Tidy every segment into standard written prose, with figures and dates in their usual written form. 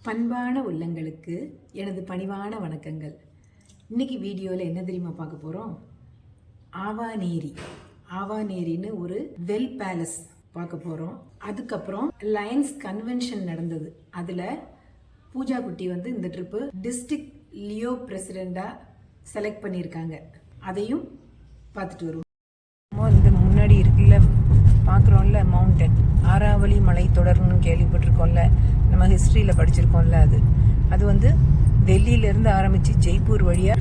பண்பான உள்ளங்களுக்கு எனது பணிவான வணக்கங்கள். இன்னைக்கு வீடியோவில் என்ன தெரியுமா பார்க்க போகிறோம்? ஆவாநேரின்னு ஒரு வெல் பேலஸ் பார்க்க போகிறோம். அதுக்கப்புறம் லயன்ஸ் கன்வென்ஷன் நடந்தது. அதில் பூஜா குட்டி இந்த ட்ரிப்பு டிஸ்ட்ரிக்ட் லியோ பிரசிடெண்டாக செலக்ட் பண்ணியிருக்காங்க. அதையும் பார்த்துட்டு வருவோம். இந்த முன்னாடி இருக்குல்ல பார்க்குறோம்ல மவுண்டன், ஆராவளி மலை தொடர்னு கேள்விப்பட்டிருக்கோம்ல, நம்ம ஹிஸ்ட்ரியில் படிச்சிருக்கோம்ல. அது டெல்லியிலேருந்து ஆரம்பித்து ஜெய்ப்பூர் வழியாக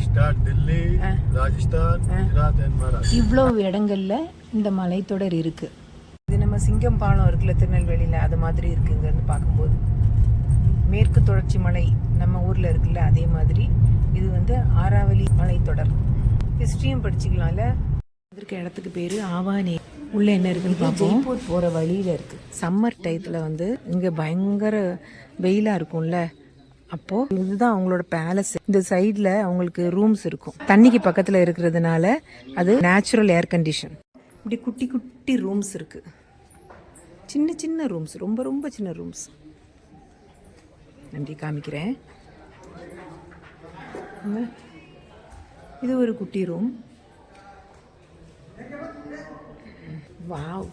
இவ்வளோ இடங்கள்ல இந்த மலைத்தொடர் இருக்குது. இது நம்ம சிங்கம் பாலம் இருக்குல்ல திருநெல்வேலியில், அது மாதிரி இருக்குங்கன்னு பார்க்கும்போது மேற்கு தொடர்ச்சி மலை நம்ம ஊரில் இருக்குல்ல, அதே மாதிரி இது ஆராவளி மலைத்தொடர். ஹிஸ்ட்ரியும் படிச்சுக்கலாம்ல. இருக்க இடத்துக்கு பேர் ஆவாநேரி. உள்ள என்ன இருக்குன்னு பார்ப்போம். ஜெய்ப்பூர் போகிற வழியில் இருக்குது. சம்மர் டயத்தில் இங்கே பயங்கர வெயிலாக இருக்கும்ல, அப்போது இதுதான் அவங்களோட பேலஸ். இந்த சைடில் அவங்களுக்கு ரூம்ஸ் இருக்கும். தண்ணிக்கு பக்கத்தில் இருக்கிறதுனால அது நேச்சுரல் ஏர் கண்டிஷன். இப்படி குட்டி குட்டி ரூம்ஸ் இருக்குது. சின்ன சின்ன ரூம்ஸ், ரொம்ப ரொம்ப சின்ன ரூம்ஸ். நன்றி, காமிக்கிறேன். இது ஒரு குட்டி ரூம். வாவ்,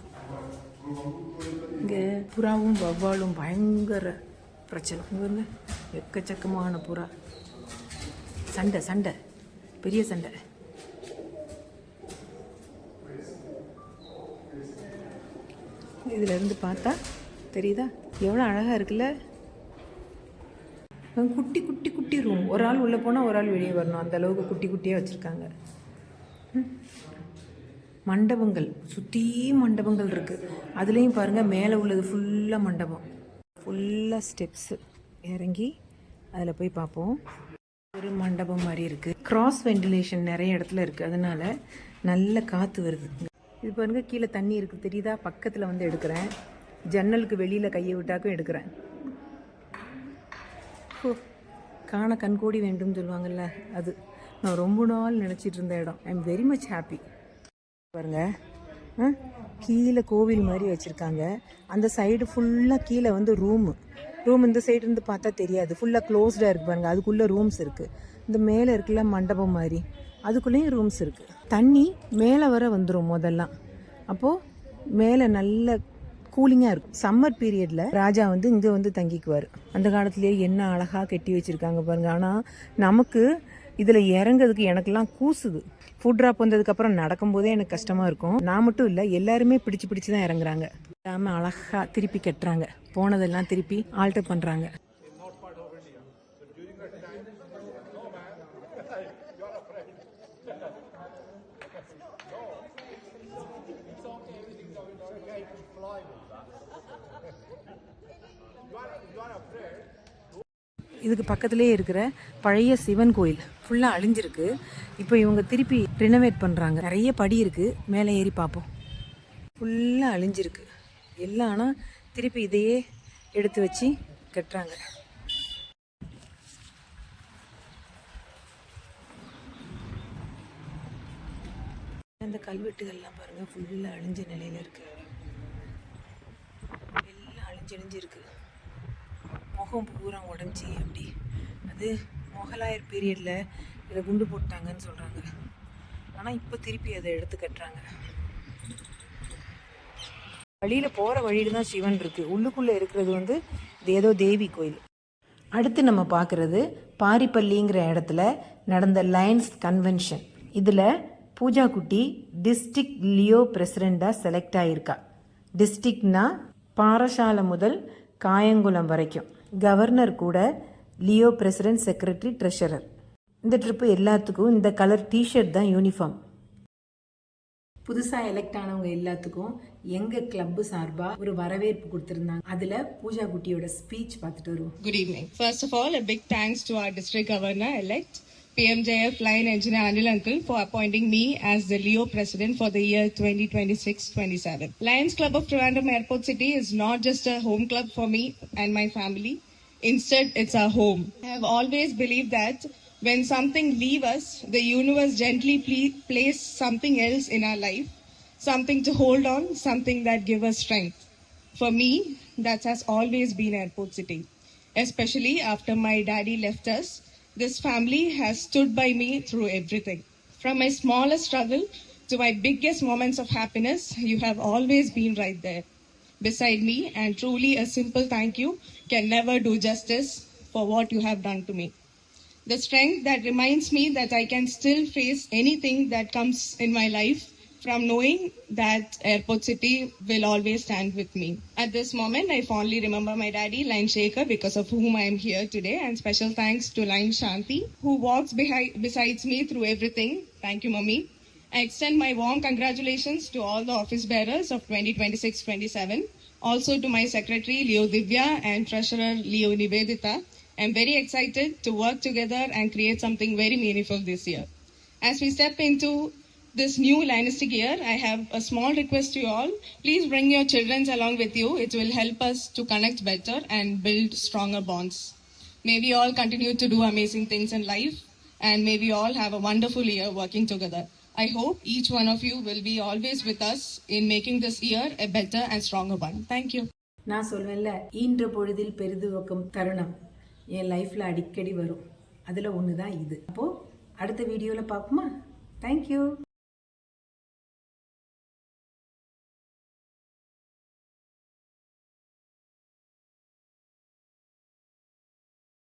இங்கே புறாவும் வவ்வாலும் பயங்கர பிரச்சனை. இங்கே எக்கச்சக்கமான புறா. சண்டை பெரிய சண்டை. இதில் பார்த்தா தெரியுதா எவ்வளோ அழகாக இருக்குல்ல. குட்டி குட்டி குட்டி ரூம். ஒரு ஆள் உள்ளே போனால் ஒரு ஆள் வெளியே வரணும், அந்த அளவுக்கு குட்டி குட்டியாக வச்சுருக்காங்க. மண்டபங்கள், சுற்றி மண்டபங்கள் இருக்குது. அதுலேயும் பாருங்கள், மேலே உள்ளது ஃபுல்லாக மண்டபம், ஃபுல்லாக ஸ்டெப்ஸு இறங்கி அதில் போய் பார்ப்போம். ஒரு மண்டபம் மாதிரி இருக்குது. கிராஸ் வென்டிலேஷன் நிறைய இடத்துல இருக்குது, அதனால் நல்ல காற்று வருது. இது பாருங்கள், கீழே தண்ணி இருக்குது தெரியுதா. பக்கத்தில் எடுக்கிறேன். ஜன்னலுக்கு வெளியில் கையை விட்டாக்கும் எடுக்கிறேன். காண கண்கோடி வேண்டும்னு சொல்லுவாங்கள்ல, அது நான் ரொம்ப நாள் நினச்சிட்டு இருந்த இடம். I am very much happy. பாருங்க, கீழே கோவில் மாதிரி வச்சுருக்காங்க. அந்த சைடு ஃபுல்லாக கீழே ரூம் இந்த சைடு இருந்து பார்த்தா தெரியாது, ஃபுல்லாக க்ளோஸ்டாக இருக்குது பாருங்கள். அதுக்குள்ளே ரூம்ஸ் இருக்குது. இந்த மேலே இருக்குல்ல மண்டபம் மாதிரி, அதுக்குள்ளேயும் ரூம்ஸ் இருக்குது. தண்ணி மேலே வர வந்துடும் முதல்லாம். அப்போது மேலே நல்ல கூலிங்காக இருக்கும். சம்மர் பீரியடில் ராஜா இங்கே தங்கிக்குவார். அந்த காலத்துலேயே என்ன அழகாக கட்டி வச்சுருக்காங்க பாருங்கள். ஆனால் நமக்கு இதில் இறங்கிறதுக்கு எனக்கெல்லாம் கூசுது. ஃபுட் ட்ராப் வந்ததுக்கப்புறம் நடக்கும்போதே எனக்கு கஷ்டமாக இருக்கும். நான் மட்டும் இல்லை, எல்லாருமே பிடிச்சி தான் இறங்குறாங்க. எல்லாமே அழகாக திருப்பி கட்டுறாங்க. போனதெல்லாம் திருப்பி ஆல்டர் பண்ணுறாங்க. இதுக்கு பக்கத்துலேயே இருக்கிற பழைய சிவன் கோயில் ஃபுல்லாக அழிஞ்சிருக்கு. இப்போ இவங்க திருப்பி ரினோவேட் பண்ணுறாங்க. நிறைய படி இருக்குது, மேலே ஏறி பார்ப்போம். ஃபுல்லாக அழிஞ்சிருக்கு எல்லாம். ஆனால் திருப்பி இதையே எடுத்து வச்சு கட்டுறாங்க. அந்த கல்வெட்டுகள்லாம் பாருங்கள், ஃபுல்லாக அழிஞ்ச நிலையில் இருக்குது. எல்லாம் அழிஞ்சிருக்கு. முகம் பூரா உடஞ்சி அப்படி. அது முகலாயர் பீரியடில் இதை குண்டு போட்டாங்கன்னு சொல்கிறாங்க. ஆனால் இப்போ திருப்பி அதை எடுத்து கட்டுறாங்க. வழியில் போகிற வழியில் தான் சிவன் இருக்குது. உள்ளுக்குள்ளே இருக்கிறது இது ஏதோ தேவி கோயில். அடுத்து நம்ம பார்க்குறது பாரிப்பள்ளிங்கிற இடத்துல நடந்த லயன்ஸ் கன்வென்ஷன். இதில் பூஜா குட்டி டிஸ்ட்ரிக்ட் லியோ பிரசிடெண்டாக செலக்ட் ஆகியிருக்கா. டிஸ்ட்ரிக்ட்னா பாறசாலை முதல் காயங்குளம் வரைக்கும். கவர்னர் கூட லியோ பிரசிடென்ட், செக்ரட்டரி, ட்ரெஷரர். இந்த ட்ரிப்பு எல்லாத்துக்கும் இந்த கலர் டிஷர்ட் தான் யூனிஃபார்ம். புதுசாக எலெக்ட் ஆனவங்க எல்லாத்துக்கும் எங்கள் கிளப்பு சார்பாக ஒரு வரவேற்பு கொடுத்துருந்தாங்க. அதில் பூஜா குட்டியோட ஸ்பீச் பார்த்துட்டு வருவோம். Good evening. First of all, a big thanks to our district governor elect PMJF Line Engineer Anil Uncle for appointing me as the Leo President for the year 2026-27. Lions Club of Trivandrum Airport City is not just a home club for me and my family. Instead, it's our home. I have always believed that when something leaves us, the universe gently places something else in our life, something to hold on, something that gives us strength. For me, that has always been Airport City. especially after my daddy left us. This family has stood by me through everything. From my smallest struggle to my biggest moments of happiness, you have always been right there beside me, and truly a simple thank you can never do justice for what you have done to me. The strength that reminds me that I can still face anything that comes in my life, from knowing that Airport City will always stand with me. At this moment, I fondly remember my daddy, Line Shekhar, because of whom I am here today, and special thanks to Line Shanti, who walks besides me through everything. Thank you, Mummy. I extend my warm congratulations to all the office bearers of 2026-27, also to my secretary, Leo Divya, and treasurer, Leo Nivedita. I'm very excited to work together and create something very meaningful this year. As we step into this new Linistic year, I have a small request to you all. Please bring your children along with you. It will help us to connect better and build stronger bonds. May we all continue to do amazing things in life, and may we all have a wonderful year working together. I hope each one of you will be always with us in making this year a better and stronger one. Thank you. நான் சொல்வேன்ல, ஈன்ற பொழுதில் பெரிதுவக்கும் தருணம் என் லைஃப்பில் அடிக்கடி வரும். அதில் ஒன்று தான் இது. அப்போது அடுத்த வீடியோவில் பார்ப்போமா? தேங்க்யூ.